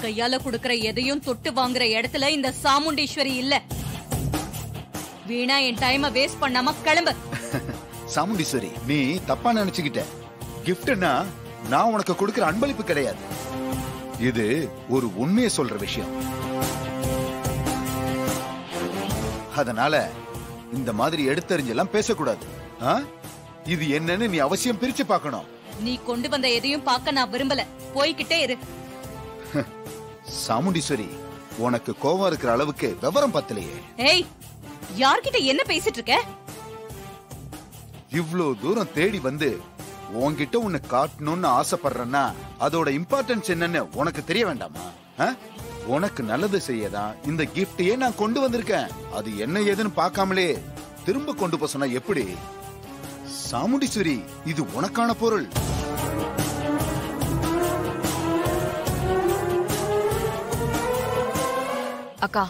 கையால குடுக்கற எதையும் தொட்டு வாங்குற இடத்துல இந்த சாமுண்டீஸ்வரி இல்ல. வீணா என் டைம் வேஸ்ட் பண்ணாம கிளம்பு. சாமுண்டீஸ்வரி, நீ தப்பா நினைச்சுக்கிட்ட. கிஃப்ட்னா நான் உனக்கு கொடுக்கிற அன்பளிப்பு கிடையாது. இது ஒரு உண்மையை சொல்ற விஷயம். அதனால இந்த மாதிரி எடுத்தறிஞ்செல்லாம் பேசக்கூடாது. இது என்னன்னு நீ அவசியம் பிரிச்சு பார்க்கணும். நீ கொண்டு வந்த எதையும் பார்க்க நான் விரும்பல. போய்கிட்டே இரு. சாமுண்டீஸ்வரி, உனக்கு கோவம் இருக்கிற அளவுக்கு விவரம் பத்தலையே. ஏய், யார்கிட்ட என்ன பேசிட்டு இருக்க? இவ்ளோ தூரம் தேடி வந்து உன்கிட்ட உன்னை காட்டணும்னு ஆசைப்படுறேன்னா அதோட இம்பார்ட்டன்ஸ் என்னன்னு உனக்கு தெரிய வேண்டாமா? உனக்கு நல்லது செய்யதான் இந்த கிஃப்டையே நான் கொண்டு வந்திருக்கேன். அது என்ன ஏதுன்னு பார்க்காமலே திரும்ப கொண்டு போக சொன்னா எப்படி? சாமுண்டீஸ்வரி, இது உனக்கான பொருள். அக்கா,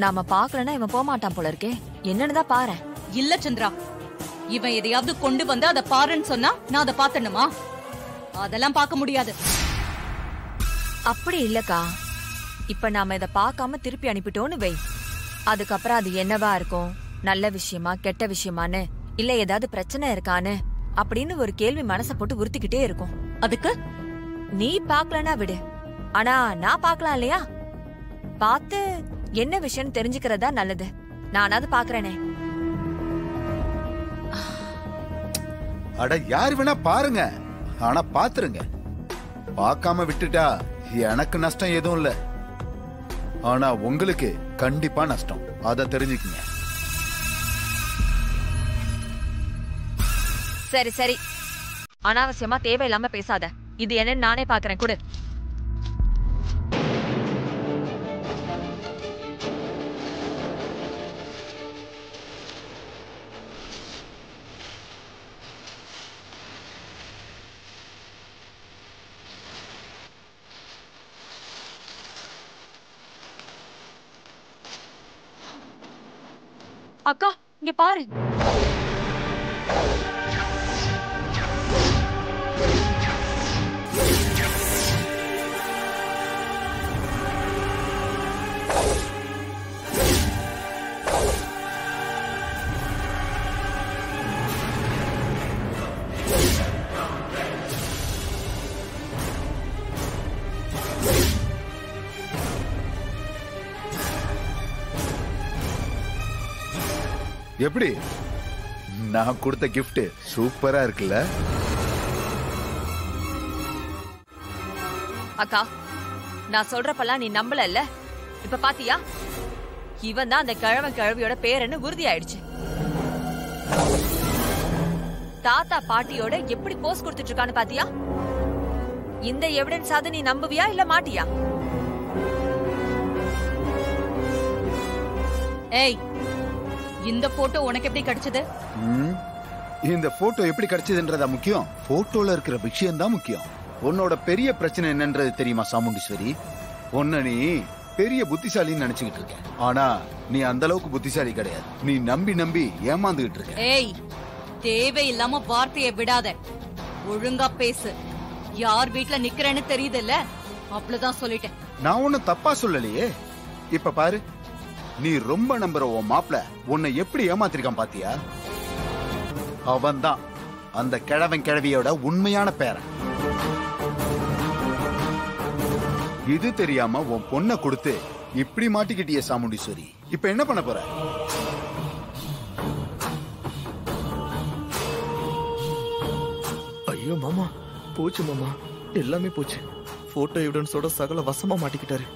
நாம பாக்கலன்னா இவன் போக மாட்டான் போல இருக்கே. என்னன்னுதான் பாரு. இல்ல சந்திரா, இவன் எதையாவது கொண்டு வந்து அதை பாருன்னு சொன்னா நான் அதை பாத்தணுமா? அதெல்லாம் பார்க்க முடியாது. அப்படி இல்லக்கா, இப்ப நாம இத பாக்காம திருப்பி அனுப்பிட்டோன்னு வை. அதுக்கப்புறம் அது என்னவா இருக்கும், நல்ல விஷயமா கெட்ட விஷயமானு, இல்ல ஏதாவது பிரச்சனை இருக்கான்னு அப்படின்னு ஒரு கேள்வி மனச போட்டு உறுத்திக்கிட்டே இருக்கும். அதுக்கு நீ பாக்கலன்னா விடு, ஆனா நான் பாக்கலாம் இல்லையா? பார்த்து என்ன விஷயம் தெரிஞ்சுக்கிறதா நல்லது. நானாவது பாக்குறேனே. அட, யாரு வேணா பாருங்க, ஆனா பாத்துருங்க. பார்க்காம விட்டுட்டா எனக்கு நஷ்டம் எதுவும் இல்ல, ஆனா உங்களுக்கு கண்டிப்பா நஷ்டம். அத தெரிஞ்சுக்கங்க. சரி சரி, அனாவசியமா தேவையில்லாம பேசாத. இது என்னன்னு நானே பாக்குறேன். கொடு. அக்கா, இங்க பாரு. எப்படி? நான் கொடுத்த கிஃப்ட் சூப்பரா இருக்குல்ல? அக்கா, நான் சொல்றப்பெல்லாம் நீ நம்பல. இப்ப பாத்தியா, இவன் தான் அந்த கிழவியோட பேருன்னு உறுதி ஆயிடுச்சு. தாத்தா பாட்டியோட எப்படி போஸ் கொடுத்துட்டு இருக்கான்னு பாத்தியா? இந்த எவிடன்ஸ் ஆது நீ நம்புவியா இல்ல மாட்டியா? ஏய், இந்த போட்டோ உனக்கு எப்படி கிடைச்சது? இந்த போட்டோ எப்படி கிடைச்சதுன்றதா முக்கியம்? போட்டோல இருக்கிற விஷயம் தான் முக்கியம். உன்னோட பெரிய பிரச்சனை என்னன்றது தெரியுமா சாமுண்டீஸ்வரி? உன்ன நீ பெரிய புத்திசாலின்னு நினைச்சுக்கிட்டு இருக்க, ஆனா நீ அந்த அளவுக்கு புத்திசாலி கிடையாது. நீ நம்பி நம்பி ஏமாந்துகிட்டு இருக்க. ஏய், தேவையில்லாம வார்த்தையை விடாத. ஒழுங்கா பேசு. யார் வீட்டுல நிக்கிறேன்னு தெரியுது இல்ல? அவ்வளவுதான் சொல்லிட்டேன். நான் ஒன்னும் தப்பா சொல்லலையே. இப்ப பாரு, நீ ரொம்ப நம்புற உன் மாப்ள உன்னை எப்படி ஏமாத்திருக்கான் பாத்தியா? அவன் தான் அந்த கிழவியோட உண்மையான பேரன். இது தெரியாம உன் பொண்ணை கொடுத்து இப்படி மாட்டிக்கிட்டிய சாமுண்டீஸ்வரி. இப்ப என்ன பண்ண போற? ஐயோ மாமா, போச்சு மாமா, எல்லாமே போச்சு. போட்டோ எவிடன்ஸோட சகல வசமா மாட்டிக்கிட்டாரு.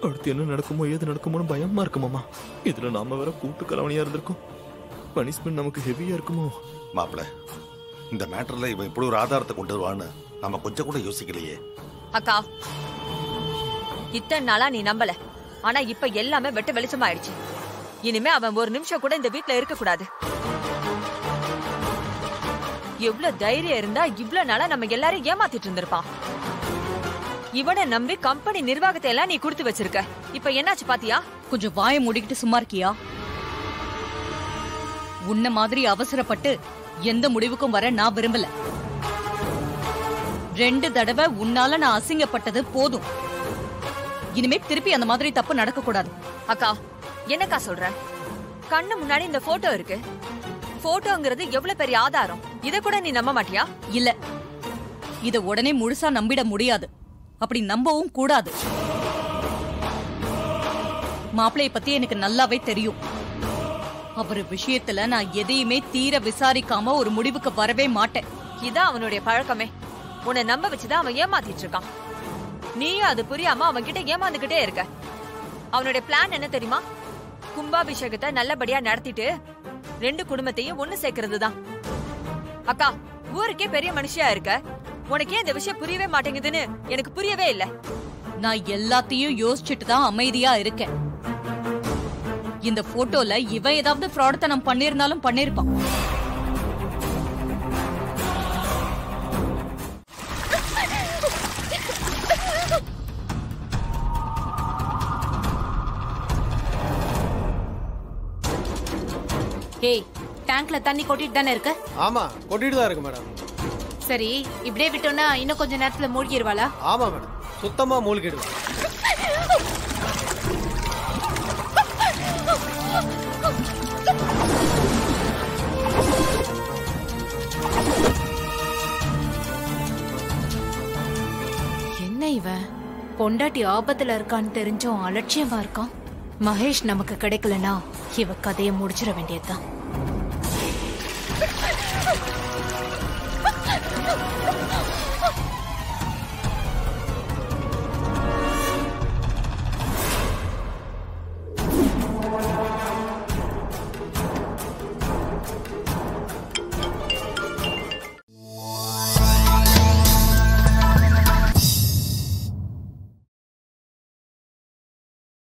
அடுத்து என்ன நடக்குமோ ஏது நடக்குமோன்னு பயமா இருக்கு மாமா. இதுல நாம வேற கூட்டு கலவணியா இருந்திருக்கோம். பனிஷ்மெண்ட் நமக்கு ஹெவியா இருக்குமோ? மாப்பிள, இந்த மேட்டர்ல இவன் இப்படி ஒரு ஆதாரத்தை கொண்டு வருவான்னு நம்ம கொஞ்சம் கூட யோசிக்கலையே. அக்கா, இத்தனை நாளா நீ நம்பல, ஆனா இப்ப எல்லாமே வெட்ட வெளிச்சமாயிடுச்சு. இனிமே அவன் ஒரு நிமிஷம் கூட இந்த வீட்டுல இருக்க கூடாது. எவ்வளவு தைரியம் இருந்தா இவ்வளவு நாளா நம்ம எல்லாரும் ஏமாத்திட்டு இருந்திருப்பான். இவனை நம்பி கம்பெனி நிர்வாகத்தை எல்லாம் நீ கொடுத்து வச்சிருக்க. இப்ப என்னாச்சு பாத்தியா? கொஞ்சம் வாயை மூடிக்கிட்டு சும்மா இருக்கியா? உன்ன மாதிரி அவசரப்பட்டு எந்த முடிவுக்கும் வர நான் விரும்பல. 2 தடவை உன்னால நான் அசிங்கப்பட்டது போதும். இனிமே திருப்பி அந்த மாதிரி தப்பு நடக்க கூடாது. அக்கா என்னக்கா சொல்ற? கண்ணு முன்னாடி இந்த போட்டோ இருக்கு. போட்டோங்கிறது எவ்வளவு பெரிய ஆதாரம். இத கூட நீ நம்ப மாட்டியா? இல்ல, இத உடனே முழுசா நம்பிட முடியாது. அப்படி நம்பவும் கூடாது. மாப்பிளைய பத்தி எனக்கு நல்லாவே தெரியும். அவர் விஷயத்துல நான் எதையுமே தீர விசாரிக்காம ஒரு முடிவுக்கு வரவே மாட்டேன். இதான் அவனுடைய பழக்கமே. உன்னை நம்ப வச்சுதான் அவன் ஏமாத்திட்டு இருக்கான். நீயும் அது புரியாம அவன் கிட்ட ஏமாந்துகிட்டே இருக்க. அவனுடைய பிளான் என்ன தெரியுமா? கும்பாபிஷேகத்தை நல்லபடியா நடத்திட்டு 2 குடும்பத்தையும் ஒண்ணு சேர்க்கறது தான். அக்கா, ஊருக்கே பெரிய மனுஷியா இருக்க, உனக்கே இந்த விஷயம் புரியவே மாட்டேங்குதுன்னு எனக்கு புரியவே இல்ல. நான் எல்லாத்தையும் யோசிச்சுட்டு தான் அமைதியா இருக்கேன். இந்த போட்டோல இவன் ஏதாவது ஃப்ராடத்தனம் பண்ணிருந்தாலும் பண்ணிருப்பான். ஏய், டேங்க்ல தண்ணி கொட்டிட்டு தானே இருக்க? ஆமா, கொட்டிட்டு தான் இருக்கு மேடம். சரி, இப்படியே விட்டோம்னா இன்னும் கொஞ்ச நேரத்துல மூழ்கிடுவாளா? ஆமா மேடம், சுத்தமா மூழ்கிடுவா. என்ன இவன் பொண்டாட்டி ஆபத்துல இருக்கான்னு தெரிஞ்சும் அலட்சியமா இருக்கான். மகேஷ் நமக்கு கிடைக்கலனா இவ கதையை முடிச்சிட வேண்டியதுதான்.